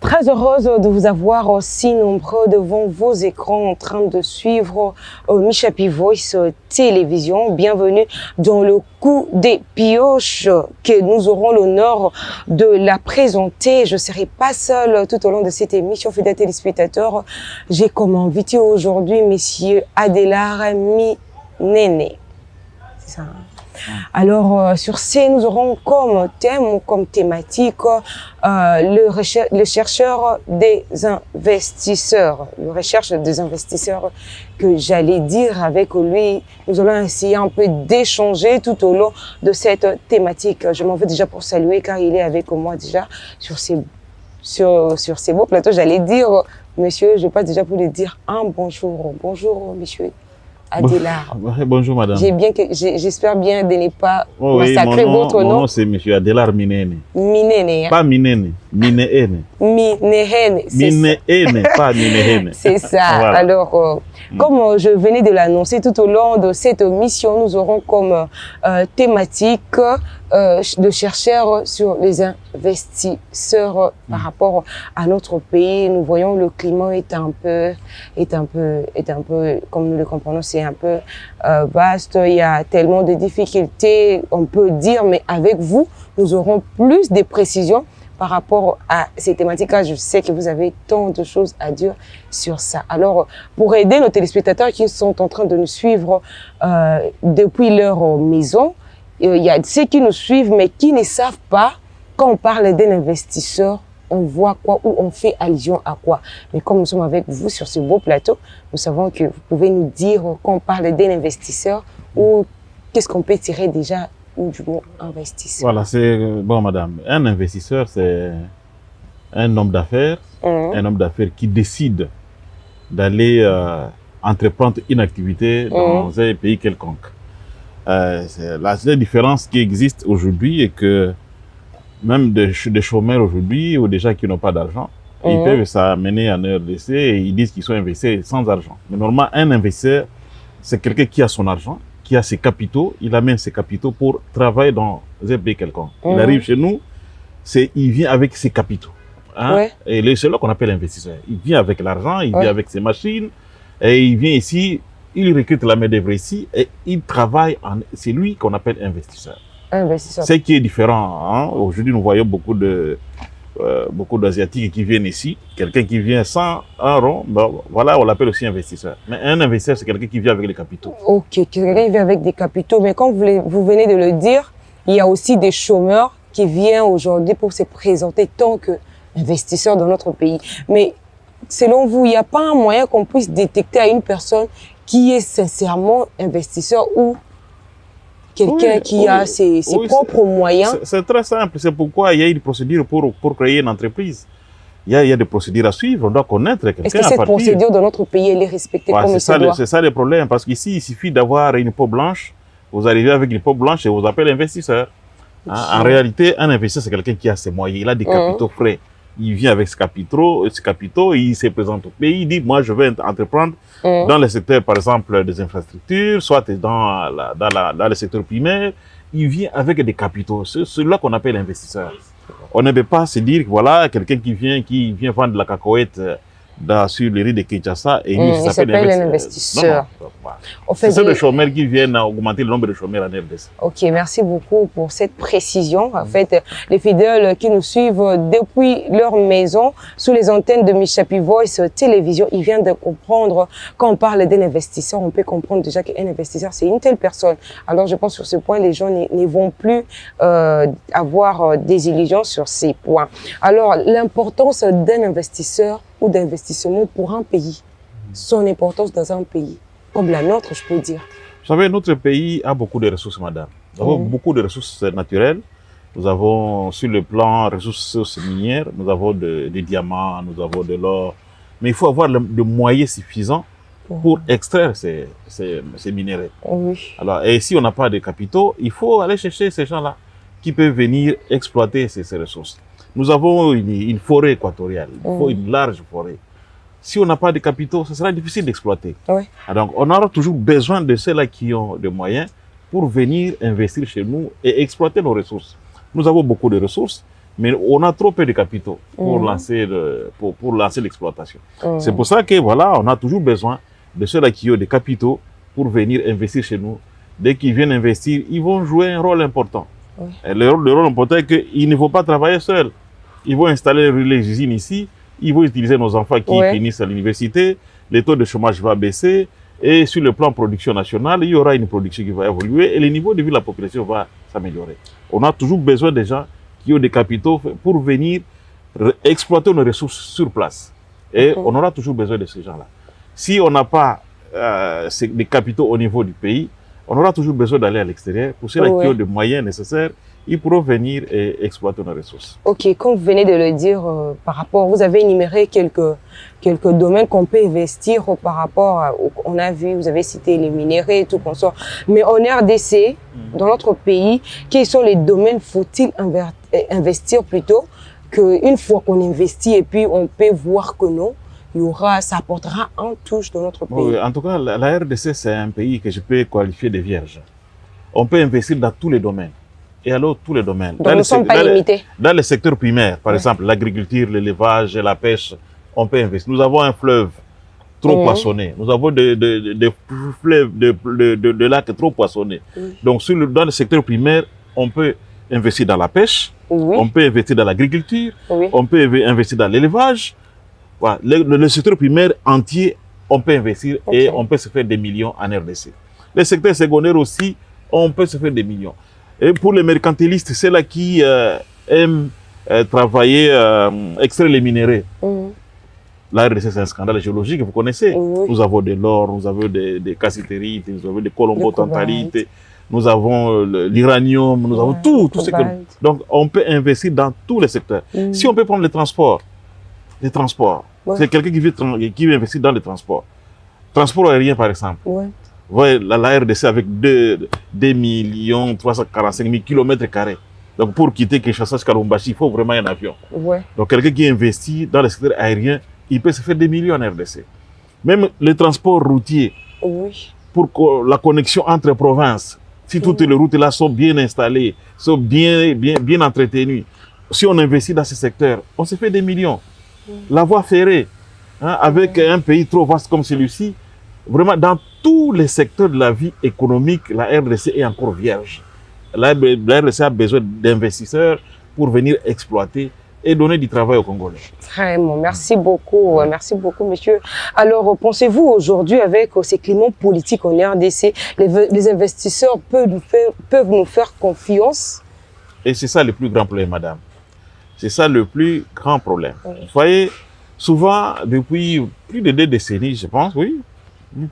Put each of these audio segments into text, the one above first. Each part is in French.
Très heureuse de vous avoir aussi nombreux devant vos écrans en train de suivre Michapi Voice Télévision. Bienvenue dans le coup des pioches que nous aurons l'honneur de la présenter. Je ne serai pas seule tout au long de cette émission, fidèles téléspectateurs. J'ai comme invité aujourd'hui Monsieur Adélard Minene. C'est ça. Alors, sur ce, nous aurons comme thème, comme thématique, le chercheur des investisseurs. Le recherche des investisseurs que j'allais dire avec lui. Nous allons essayer un peu d'échanger tout au long de cette thématique. Je m'en vais déjà pour saluer car il est avec moi déjà sur ces beaux plateaux. J'allais dire, monsieur, je passe déjà pour lui dire un bonjour. Bonjour, monsieur Adélard. Bonjour madame. J'espère bien de ne pas massacrer votre nom. Mon nom c'est monsieur Adélard Minene. Minene. Pas Minene, Minene. Minene. Minene, pas Minene. C'est ça. Voilà. Alors, comme je venais de l'annoncer tout au long de cette mission, nous aurons comme thématique le chercheur sur les investisseurs par rapport à notre pays. Nous voyons le climat est un peu, comme nous le comprenons, c'est un peu vaste. Il y a tellement de difficultés, on peut dire, mais avec vous, nous aurons plus de précisions par rapport à ces thématiques-là. Je sais que vous avez tant de choses à dire sur ça. Alors, pour aider nos téléspectateurs qui sont en train de nous suivre depuis leur maison, il y a ceux qui nous suivent, mais qui ne savent pas, quand on parle d'un investisseur, on voit quoi ou on fait allusion à quoi. Mais comme nous sommes avec vous sur ce beau plateau, nous savons que vous pouvez nous dire quand on parle d'un investisseur ou qu'est-ce qu'on peut tirer déjà ou du mot investisseur. Voilà, c'est bon madame. Un investisseur, c'est un homme d'affaires, qui décide d'aller entreprendre une activité dans un pays quelconque. C'est la seule différence qui existe aujourd'hui est que même des chômeurs aujourd'hui ou des gens qui n'ont pas d'argent, ils peuvent s'amener en RDC et ils disent qu'ils sont investis sans argent. Mais normalement, un investisseur, c'est quelqu'un qui a son argent, qui a ses capitaux, il amène ses capitaux pour travailler dans un pays quelconque. Il arrive chez nous, il vient avec ses capitaux. Hein? Ouais. Et c'est là qu'on appelle investisseur. Il vient avec l'argent, il vient avec ses machines, et il vient ici, il recrute la main-d'œuvre ici, et il travaille, c'est lui qu'on appelle investisseur. Investisseur. Ce qui est différent. Hein? Aujourd'hui, nous voyons beaucoup d'Asiatiques qui viennent ici. Quelqu'un qui vient sans un rond, bon, voilà, on l'appelle aussi investisseur. Mais un investisseur, c'est quelqu'un qui vient avec des capitaux. Ok, quelqu'un qui vient avec des capitaux. Mais comme vous venez de le dire, il y a aussi des chômeurs qui viennent aujourd'hui pour se présenter tant qu'investisseurs dans notre pays. Mais selon vous, il n'y a pas un moyen qu'on puisse détecter à une personne qui est sincèrement investisseur ou quelqu'un qui a ses propres moyens? C'est très simple. C'est pourquoi il y a une procédure pour créer une entreprise. Il y a des procédures à suivre. On doit connaître quelqu'un. Est-ce que cette procédure dans notre pays, elle est respectée comme il se doit? C'est ça le problème. Parce qu'ici, il suffit d'avoir une peau blanche. Vous arrivez avec une peau blanche et vous appelez investisseur. En réalité, un investisseur, c'est quelqu'un qui a ses moyens. Il a des capitaux frais. Il vient avec ses capitaux, il se présente au pays, il dit, moi, je vais entreprendre dans le secteur, par exemple, des infrastructures, soit dans le secteur primaire. Il vient avec des capitaux. C'est là qu'on appelle investisseur. On ne peut pas se dire que voilà, quelqu'un qui vient vendre de la cacahuète sur les rues de Kinshasa et lui, il s'appelle un investisseur. C'est ça les chômeurs qui viennent augmenter le nombre de chômeurs en RDC. Ok, merci beaucoup pour cette précision. En fait, les fidèles qui nous suivent depuis leur maison, sous les antennes de Michapi Voice Télévision, ils viennent de comprendre, quand on parle d'un investisseur, on peut comprendre déjà qu'un investisseur, c'est une telle personne. Alors, je pense sur ce point, les gens ne vont plus avoir des illusions sur ces points. Alors, l'importance d'un investisseur ou d'investissement pour un pays, son importance dans un pays, comme la nôtre, je peux dire. Vous savez, notre pays a beaucoup de ressources, madame. Nous avons beaucoup de ressources naturelles. Nous avons, sur le plan ressources minières, nous avons des diamants, nous avons de l'or. Mais il faut avoir des moyens suffisants pour extraire ces minéraux. Oui. Alors, et si on n'a pas de capitaux, il faut aller chercher ces gens-là qui peuvent venir exploiter ces ressources. Nous avons une forêt équatoriale, il faut une large forêt. Si on n'a pas de capitaux, ce sera difficile d'exploiter. Oui. Donc, on aura toujours besoin de ceux-là qui ont des moyens pour venir investir chez nous et exploiter nos ressources. Nous avons beaucoup de ressources, mais on a trop peu de capitaux pour lancer l'exploitation. C'est pour ça que, voilà, on a toujours besoin de ceux-là qui ont des capitaux pour venir investir chez nous. Dès qu'ils viennent investir, ils vont jouer un rôle important. Oui. Et le rôle important est qu'il ne faut pas travailler seul. Ils vont installer les usines ici, ils vont utiliser nos enfants qui finissent à l'université, le taux de chômage va baisser, et sur le plan production nationale, il y aura une production qui va évoluer et le niveau de vie de la population va s'améliorer. On a toujours besoin des gens qui ont des capitaux pour venir exploiter nos ressources sur place. Et on aura toujours besoin de ces gens-là. Si on n'a pas des capitaux au niveau du pays, on aura toujours besoin d'aller à l'extérieur. Pour ceux-là qui ont des moyens nécessaires, ils pourront venir et exploiter nos ressources. Ok, comme vous venez de le dire, par rapport, vous avez énuméré quelques domaines qu'on peut investir par rapport à, on a vu, vous avez cité les minéraux et tout consort. Mais en RDC, dans notre pays, quels sont les domaines faut-il investir plutôt qu'une fois qu'on investit et puis on peut voir que non, ça apportera un touche dans notre pays. Oui, en tout cas, la RDC, c'est un pays que je peux qualifier de vierge. On peut investir dans tous les domaines. Et alors, tous les domaines. Donc, nous ne sommes pas limités. Dans le secteur primaire, par exemple, l'agriculture, l'élevage, la pêche, on peut investir. Nous avons un fleuve trop poissonné. Nous avons des fleuves, de lacs trop poissonnés. Donc, dans le secteur primaire, on peut investir dans la pêche, on peut investir dans l'agriculture, on peut investir dans l'élevage. Voilà. Le secteur primaire entier, on peut investir et on peut se faire des millions en RDC. Le secteur secondaire aussi, on peut se faire des millions. Et pour les mercantilistes, c'est là qui aiment travailler, extraire les minéraux. La RDC, c'est un scandale géologique, vous connaissez. Nous avons de l'or, nous avons des cassitérites, nous avons des colombotantalites, nous avons l'uranium, nous avons tout ce que... Donc, on peut investir dans tous les secteurs. Si on peut prendre les transports, c'est quelqu'un qui veut investir dans les transports. Transport aérien, par exemple. Vous voyez, la RDC avec 2 345 000 km². Donc, pour quitter Kinshasa jusqu'à Lubumbashi, il faut vraiment un avion. Donc, quelqu'un qui investit dans le secteur aérien, il peut se faire des millions en RDC. Même le transport routier, pour la connexion entre provinces, si toutes les routes là sont bien installées, sont bien entretenues, si on investit dans ce secteur, on se fait des millions. La voie ferrée, avec un pays trop vaste comme celui-ci, vraiment dans tous les secteurs de la vie économique, la RDC est encore vierge. La RDC a besoin d'investisseurs pour venir exploiter et donner du travail aux Congolais. Vraiment, merci beaucoup, monsieur. Alors, pensez-vous aujourd'hui, avec ces climats politiques en RDC, les investisseurs peuvent nous faire confiance? Et c'est ça le plus grand problème, madame. C'est ça le plus grand problème. Vous voyez, souvent, depuis plus de 2 décennies, je pense,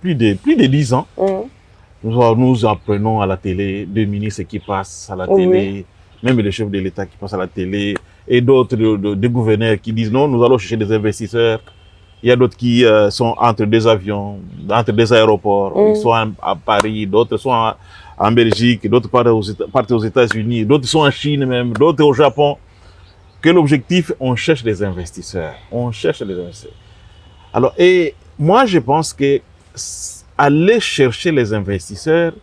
plus de 10 ans, nous apprenons à la télé des ministres qui passent à la télé, même le chef de l'État qui passe à la télé, et d'autres, des gouverneurs qui disent non, nous allons chercher des investisseurs. Il y a d'autres qui sont entre 2 avions, entre 2 aéroports, ils sont à Paris, d'autres sont en Belgique, d'autres partent aux États-Unis, d'autres sont en Chine même, d'autres au Japon. Quel objectif? On cherche des investisseurs. On cherche des investisseurs. Alors, et moi, je pense que aller chercher les investisseurs,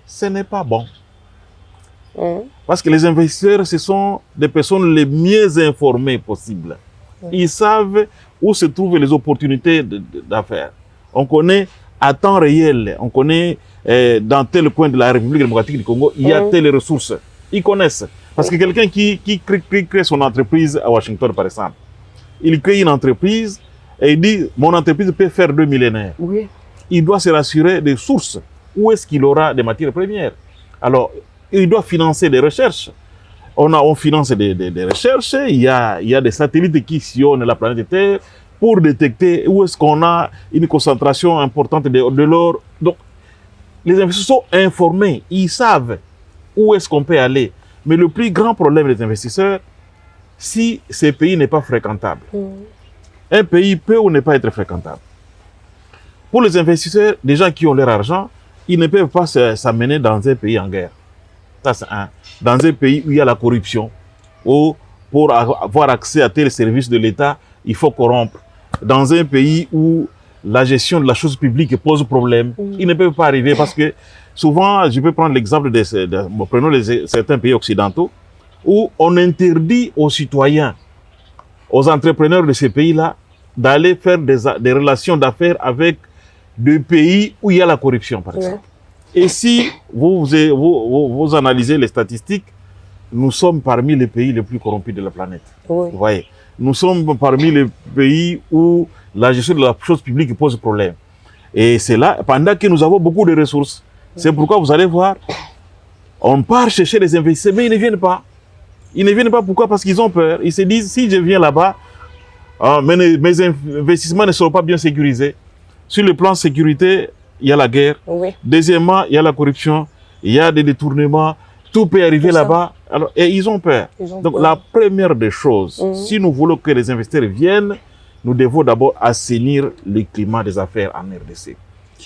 ce n'est pas bon. Parce que les investisseurs, ce sont des personnes les mieux informées possibles. Ils savent où se trouvent les opportunités d'affaires. On connaît à temps réel, on connaît dans tel coin de la République démocratique du Congo, il y a telles ressources. Ils connaissent. Parce que quelqu'un qui crée son entreprise à Washington, par exemple, il crée une entreprise et il dit, mon entreprise peut faire 2 millénaires. Il doit se rassurer des sources. Où est-ce qu'il aura des matières premières? Alors, il doit financer des recherches. On finance des recherches, il y a des satellites qui sillonnent la planète Terre pour détecter où est-ce qu'on a une concentration importante de l'or. Donc, les investisseurs sont informés, ils savent où est-ce qu'on peut aller. Mais le plus grand problème des investisseurs, si ce pays n'est pas fréquentable. Un pays peut ou ne pas être fréquentable. Pour les investisseurs, les gens qui ont leur argent, ils ne peuvent pas s'amener dans un pays en guerre. Ça, c'est un. Dans un pays où il y a la corruption, où pour avoir accès à tel service de l'État, il faut corrompre. Dans un pays où la gestion de la chose publique pose problème, ils ne peuvent pas arriver parce que souvent, je peux prendre l'exemple prenons certains pays occidentaux, où on interdit aux citoyens, aux entrepreneurs de ces pays-là, d'aller faire des relations d'affaires avec des pays où il y a la corruption, par exemple. Et si vous analysez les statistiques, nous sommes parmi les pays les plus corrompus de la planète. Vous voyez, nous sommes parmi les pays où la gestion de la chose publique pose problème. Et c'est là, pendant que nous avons beaucoup de ressources. C'est pourquoi vous allez voir, on part chercher les investisseurs, mais ils ne viennent pas. Ils ne viennent pas, pourquoi? Parce qu'ils ont peur. Ils se disent, si je viens là-bas, mes investissements ne seront pas bien sécurisés. Sur le plan de sécurité, il y a la guerre. Deuxièmement, il y a la corruption, il y a des détournements. Tout peut arriver là-bas. Et ils ont peur. Donc, la première des choses, si nous voulons que les investisseurs viennent, nous devons d'abord assainir le climat des affaires en RDC.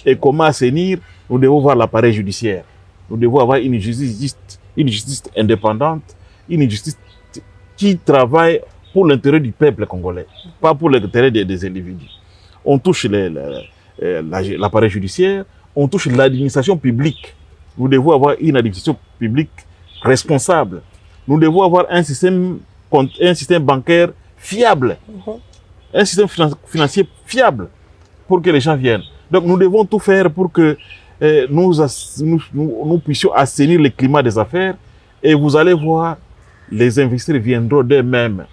Et comment assainir? Nous devons voir l'appareil judiciaire. Nous devons avoir une justice indépendante, une justice qui travaille pour l'intérêt du peuple congolais, pas pour l'intérêt des individus. On touche l'appareil judiciaire, on touche l'administration publique. Nous devons avoir une administration publique responsable. Nous devons avoir un système bancaire fiable, un système financier fiable pour que les gens viennent. Donc nous devons tout faire pour que nous puissions assainir le climat des affaires et vous allez voir, les investisseurs viendront d'eux-mêmes.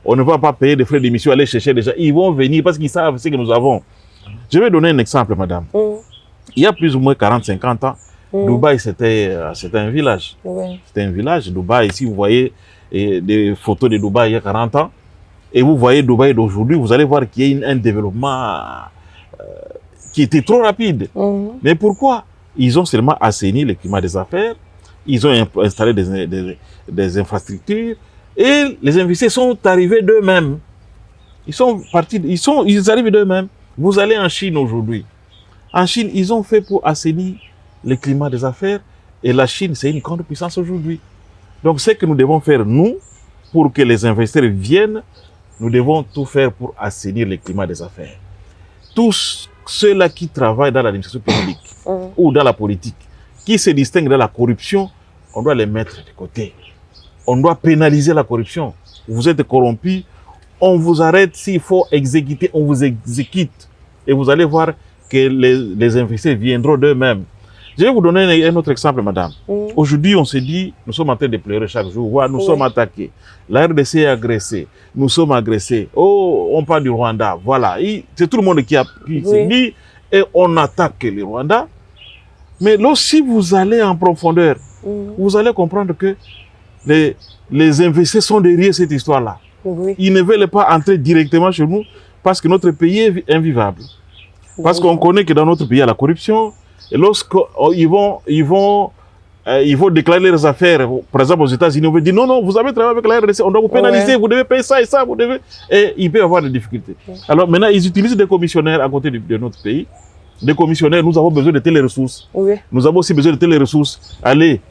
On ne va pas payer des frais d'émission, aller chercher des gens. Ils vont venir parce qu'ils savent ce que nous avons. Je vais donner un exemple, madame. Il y a plus ou moins 40-50 ans, Dubaï, c'était un village. C'était un village. Dubaï, si vous voyez des photos de Dubaï il y a 40 ans, et vous voyez Dubaï d'aujourd'hui, vous allez voir qu'il y a un développement qui était trop rapide. Mais pourquoi? Ils ont seulement assaini le climat des affaires, ils ont installé des infrastructures, et les investisseurs sont arrivés d'eux-mêmes. Ils arrivent d'eux-mêmes. Vous allez en Chine aujourd'hui. En Chine, ils ont fait pour assainir le climat des affaires, et la Chine, c'est une grande puissance aujourd'hui. Donc, ce que nous devons faire, nous, pour que les investisseurs viennent, nous devons tout faire pour assainir le climat des affaires. Tous ceux-là qui travaillent dans l'administration publique ou dans la politique, qui se distinguent dans la corruption, on doit les mettre de côté. On doit pénaliser la corruption. Vous êtes corrompu, on vous arrête. S'il faut exécuter, on vous exécute. Et vous allez voir que les investisseurs viendront d'eux-mêmes. Je vais vous donner un autre exemple, madame. Aujourd'hui, on se dit, nous sommes en train de pleurer chaque jour. Nous sommes attaqués. La RDC est agressée. Nous sommes agressés. Oh, on parle du Rwanda. Voilà. C'est tout le monde qui se dit, et on attaque le Rwanda. Mais si vous allez en profondeur, vous allez comprendre que les investisseurs sont derrière cette histoire-là. Ils ne veulent pas entrer directement chez nous parce que notre pays est invivable. Parce qu'on connaît que dans notre pays, il y a la corruption. Et lorsqu'ils vont déclarer leurs affaires, par exemple aux États-Unis, on veut dire non, vous avez travaillé avec la RDC, on doit vous pénaliser, vous devez payer ça et ça, et il peut y avoir des difficultés. Alors maintenant, ils utilisent des commissionnaires à côté de notre pays. Des commissionnaires, nous avons besoin de telles ressources. Nous avons aussi besoin de telles ressources. Allez,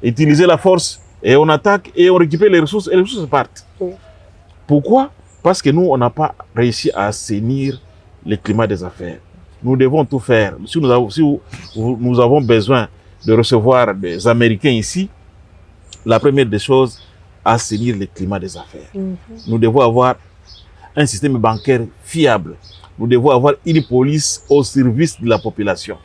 utiliser la force, et on attaque, et on récupère les ressources, et les ressources partent. Pourquoi? Parce que nous, on n'a pas réussi à assainir le climat des affaires. Nous devons tout faire. Si nous avons besoin de recevoir des Américains ici, la première des choses, assainir le climat des affaires. Nous devons avoir un système bancaire fiable. Nous devons avoir une police au service de la population.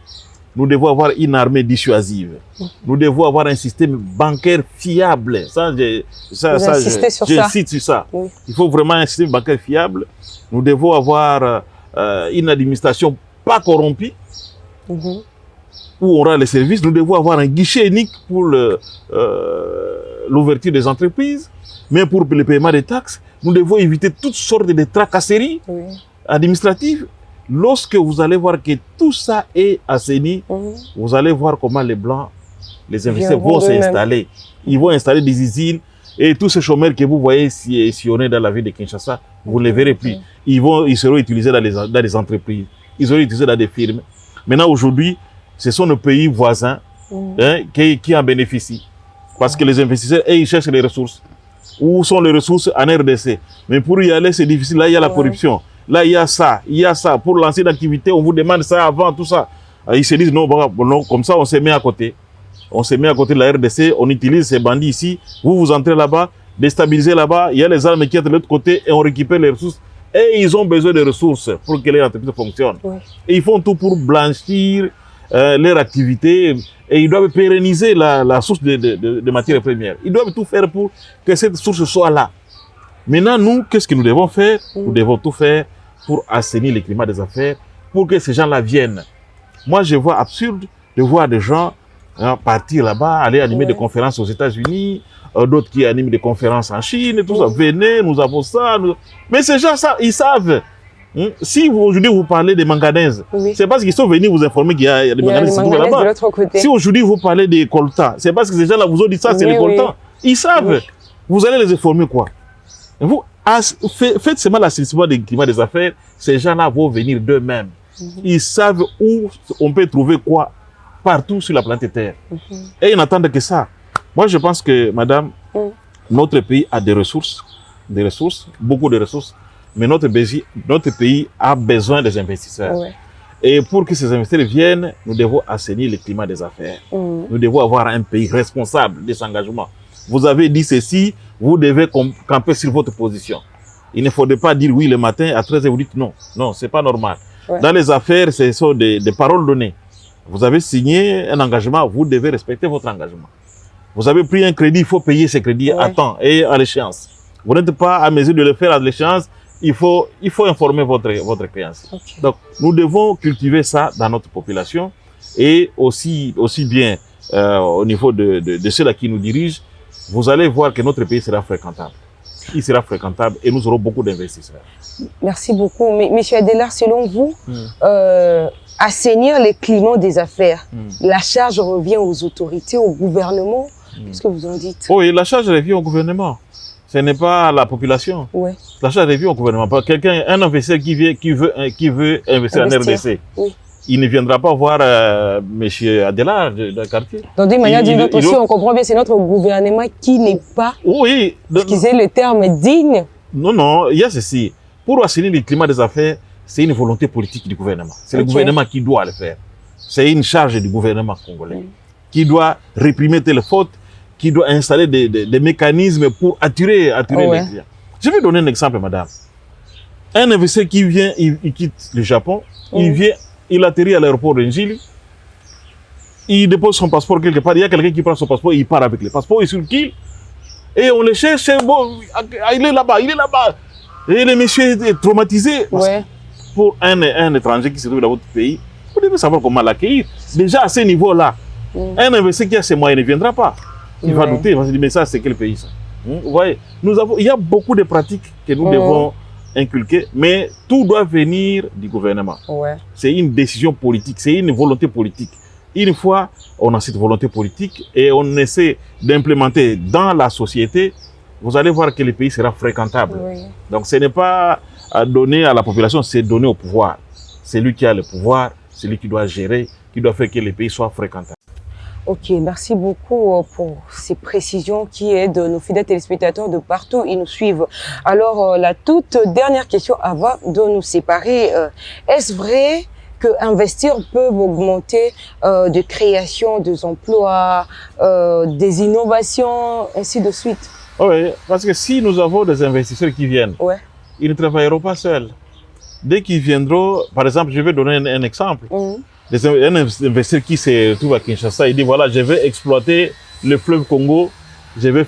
Nous devons avoir une armée dissuasive. Nous devons avoir un système bancaire fiable. J'insiste sur ça. Il faut vraiment un système bancaire fiable. Nous devons avoir une administration pas corrompue, où on aura les services. Nous devons avoir un guichet unique pour l'ouverture des entreprises, mais pour le paiement des taxes, nous devons éviter toutes sortes de tracasseries administratives. Lorsque vous allez voir que tout ça est assaini, vous allez voir comment les Blancs, les investisseurs vont s'installer. Ils vont installer des usines, et tous ces chômeurs que vous voyez sillonner dans la ville de Kinshasa, vous ne les verrez plus. Ils seront utilisés dans les entreprises. ils auraient utilisé dans des firmes. Maintenant, aujourd'hui, ce sont nos pays voisins qui en bénéficient. Parce que les investisseurs, ils cherchent les ressources. Où sont les ressources en RDC? Mais pour y aller, c'est difficile. Là, il y a la corruption. Là, il y a ça. Pour lancer une activité, on vous demande ça avant, tout ça. Ils se disent, non, non, comme ça, on se met à côté. On se met à côté de la RDC, on utilise ces bandits ici. Vous entrez là-bas, déstabilisez là-bas. Il y a les armes qui sont de l'autre côté et on récupère les ressources. Et ils ont besoin de ressources pour que les entreprises fonctionnent. Et ils font tout pour blanchir leur activité. Et ils doivent pérenniser la source de matières premières. Ils doivent tout faire pour que cette source soit là. Maintenant, nous, qu'est-ce que nous devons faire? Nous devons tout faire pour assainir le climat des affaires, pour que ces gens-là viennent. Moi, je vois absurde de voir des gens partir là-bas, aller animer des conférences aux États-Unis, d'autres qui animent des conférences en Chine, et tout ça. Venez, nous avons ça. Mais ces gens, ça, ils savent. Si aujourd'hui vous parlez des manganèses, c'est parce qu'ils sont venus vous informer qu'il y a des manganèses là-bas. Si aujourd'hui vous parlez des coltans, c'est parce que ces gens-là vous ont dit ça, c'est les coltans. Ils savent. Vous allez les informer quoi? Vous faites seulement l'assainissement du climat des affaires, ces gens-là vont venir d'eux-mêmes. Ils savent où on peut trouver quoi partout sur la planète Terre. Et ils n'attendent que ça. Moi, je pense que, madame, notre pays a des ressources, beaucoup de ressources, mais notre pays a besoin des investisseurs. Et pour que ces investisseurs viennent, nous devons assainir le climat des affaires. Nous devons avoir un pays responsable des engagements. Vous avez dit ceci, vous devez camper sur votre position. Il ne faudrait pas dire oui le matin, à 13h, vous dites non. Non, c'est pas normal. Dans les affaires, ce sont des paroles données. Vous avez signé un engagement, vous devez respecter votre engagement. Vous avez pris un crédit, il faut payer ce crédit à temps et à l'échéance. Vous n'êtes pas à mesure de le faire à l'échéance, il faut informer votre créancier. Donc, nous devons cultiver ça dans notre population et aussi bien au niveau de ceux-là qui nous dirigent. Vous allez voir que notre pays sera fréquentable. Il sera fréquentable et nous aurons beaucoup d'investisseurs. Merci beaucoup. Mais M. Adelard, selon vous, assainir le climat des affaires, la charge revient aux autorités, au gouvernement. Qu'est-ce que vous en dites? Oui, la charge revient au gouvernement. Ce n'est pas à la population. La charge revient au gouvernement. Quelqu'un, un investisseur qui veut investir en RDC, il ne viendra pas voir M. Adelard du quartier. Donc, d'une manière ou d'une autre aussi, on comprend bien, c'est notre gouvernement qui n'est pas, excusez le terme, digne. Non, non, il y a ceci. Pour assainir le climat des affaires, c'est une volonté politique du gouvernement. C'est le gouvernement qui doit le faire. C'est une charge du gouvernement congolais qui doit réprimer telle faute, qui doit installer des mécanismes pour attirer les clients. Je vais donner un exemple, madame. Un investisseur qui vient, il quitte le Japon, il vient, il atterrit à l'aéroport de Njili, il dépose son passeport quelque part, il y a quelqu'un qui prend son passeport, il part avec le passeport, il sur qui et on le cherche, bon, il est là-bas, Et le monsieur est traumatisé. Pour un étranger qui se trouve dans votre pays, vous devez savoir comment l'accueillir. Déjà à ce niveau-là, un investisseur qui a ses moyens ne viendra pas. Il va douter, il va se dire, mais ça, c'est quel pays ça? Vous voyez, il y a beaucoup de pratiques que nous devons inculquer, mais tout doit venir du gouvernement. C'est une décision politique, c'est une volonté politique. Une fois on a cette volonté politique et on essaie d'implémenter dans la société, vous allez voir que le pays sera fréquentable. Donc ce n'est pas à donner à la population, c'est donner au pouvoir. C'est lui qui a le pouvoir, c'est lui qui doit gérer, qui doit faire que le pays soit fréquentable. Ok, merci beaucoup pour ces précisions qui aident nos fidèles téléspectateurs de partout, ils nous suivent. Alors, la toute dernière question avant de nous séparer, est-ce vrai que investir peut augmenter de création des emplois, des innovations, ainsi de suite? Oui, parce que si nous avons des investisseurs qui viennent, ils ne travailleront pas seuls. Dès qu'ils viendront, par exemple, je vais donner un exemple. Un investisseur qui se trouve à Kinshasa, il dit voilà, je vais exploiter le fleuve Congo, je vais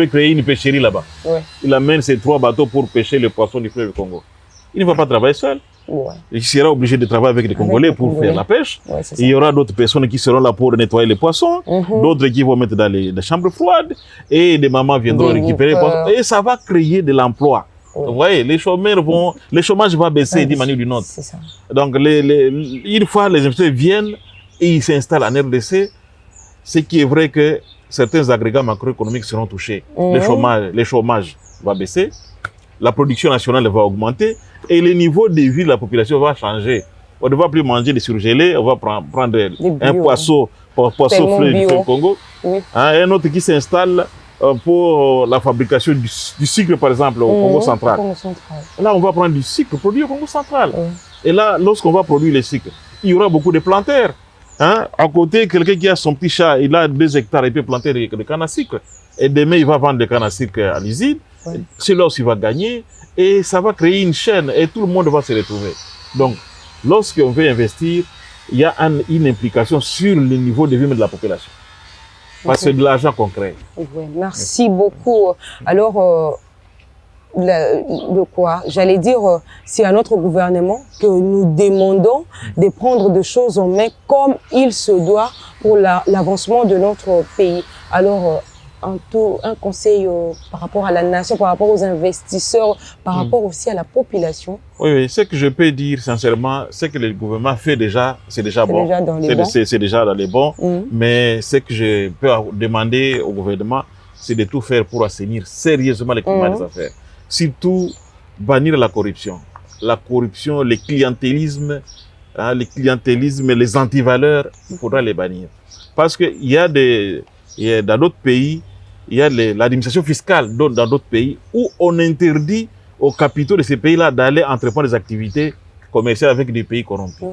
créer une pêcherie là-bas. Il amène ses 3 bateaux pour pêcher le poisson du fleuve Congo. Il ne va pas travailler seul. Il sera obligé de travailler avec les Congolais pour faire la pêche. Il y aura d'autres personnes qui seront là pour nettoyer les poissons, d'autres qui vont mettre dans les chambres froides, et des mamans viendront récupérer les poissons. Et ça va créer de l'emploi. Vous voyez, le chômage va baisser d'une manière ou d'une autre. Donc, une fois les investisseurs viennent et ils s'installent en RDC, ce qui est vrai que certains agrégats macroéconomiques seront touchés. Le chômage va baisser, la production nationale va augmenter et le niveau de vie de la population va changer. On ne va plus manger des surgelés, on va prendre un poisson frais du Congo. Oui. Un autre qui s'installe pour la fabrication du sucre, par exemple, au Congo central. Là, on va prendre du sucre produit au Congo central. Et là, lorsqu'on va produire le sucre, il y aura beaucoup de planteurs. À côté, quelqu'un qui a son petit chat, il a 2 hectares, il peut planter des cannes à sucre. Et demain, il va vendre des cannes à sucre à l'usine. C'est là où il va gagner. Et ça va créer une chaîne et tout le monde va se retrouver. Donc, lorsqu'on veut investir, il y a une implication sur le niveau de vie de la population. Parce que c'est de l'argent concret. Merci beaucoup. Alors, j'allais dire, c'est à notre gouvernement que nous demandons de prendre des choses en main comme il se doit pour l'avancement de notre pays. Alors, un conseil par rapport à la nation, par rapport aux investisseurs, par rapport aussi à la population. Oui, ce que je peux dire sincèrement, c'est que le gouvernement fait déjà, c'est déjà bon. C'est déjà dans les bons. Mais ce que je peux demander au gouvernement, c'est de tout faire pour assainir sérieusement le climat des affaires. Surtout, bannir la corruption. La corruption, le clientélisme, les antivaleurs, il faudra les bannir. Parce qu'il y a dans d'autres pays, il y a l'administration fiscale dans d'autres pays où on interdit aux capitaux de ces pays-là d'aller entreprendre des activités commerciales avec des pays corrompus.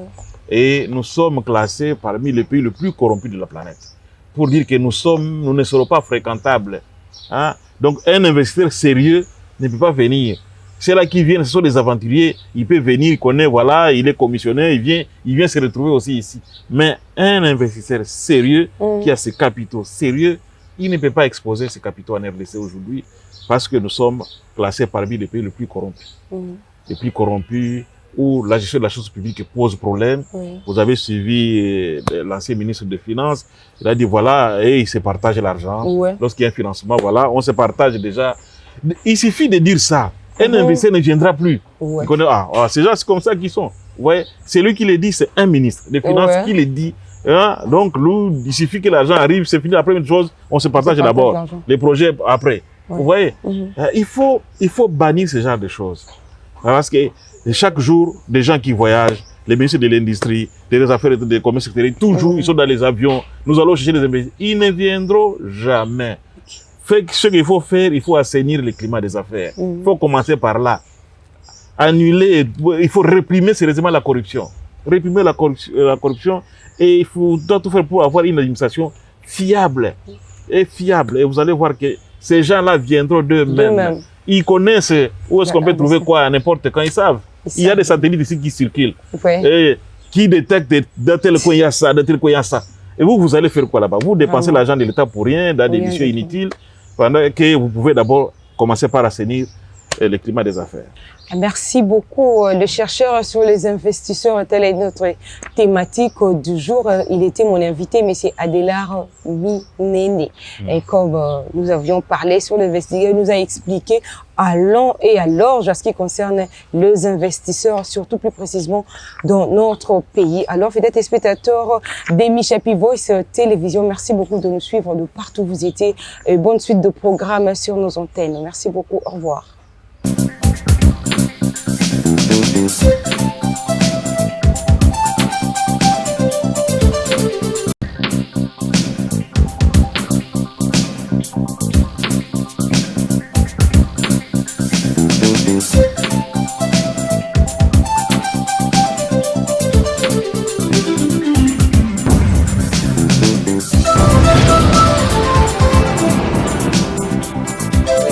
Et nous sommes classés parmi les pays les plus corrompus de la planète. Pour dire que nous ne serons pas fréquentables. Donc un investisseur sérieux ne peut pas venir. Ceux-là qui viennent, ce sont des aventuriers. Il peut venir, il connaît, voilà, il est commissionnaire, il vient se retrouver aussi ici. Mais un investisseur sérieux qui a ses capitaux sérieux, il ne peut pas exposer ses capitaux en RDC aujourd'hui parce que nous sommes classés parmi les pays les plus corrompus. Les plus corrompus, où la gestion de la chose publique pose problème. Vous avez suivi l'ancien ministre des Finances. Il a dit, voilà, et il se partage l'argent. Lorsqu'il y a un financement, voilà, on se partage déjà. Il suffit de dire ça. Un investisseur ne viendra plus. Ces gens, c'est comme ça qu'ils sont. C'est lui qui le dit, c'est un ministre des Finances qui le dit. Donc, il suffit que l'argent arrive, c'est fini. La première chose, on se partage d'abord. Les projets après. Vous voyez, il faut bannir ce genre de choses. Parce que chaque jour, des gens qui voyagent, les ministres de l'industrie, des affaires des commerces extérieurs, toujours, ils sont dans les avions. Nous allons chercher les investisseurs. Ils ne viendront jamais. Ce qu'il faut faire, il faut assainir le climat des affaires. Il faut commencer par là. Annuler, il faut réprimer sérieusement la corruption. Réprimer la corruption et il faut tout faire pour avoir une administration fiable. Et vous allez voir que ces gens-là viendront d'eux-mêmes. Ils connaissent où est-ce qu'on peut trouver quoi à n'importe quand, ils savent. Il y a des satellites ici qui circulent. Et qui détectent dans tel coin il y a ça, dans tel coin il y a ça. Et vous allez faire quoi là-bas? Vous dépensez l'argent de l'État pour rien, dans des missions inutiles, pendant que vous pouvez d'abord commencer par assainir le climat des affaires. Merci beaucoup. Le chercheur sur les investisseurs, telle est notre thématique du jour. Il était mon invité, M. Adélard Minene. Et comme nous avions parlé sur l'investisseur, il nous a expliqué à long et à large en ce qui concerne les investisseurs, surtout plus précisément dans notre pays. Alors, fidèles spectateurs des Michapi Voice Télévision, merci beaucoup de nous suivre de partout où vous étiez. Et bonne suite de programmes sur nos antennes. Merci beaucoup. Au revoir. Thank you.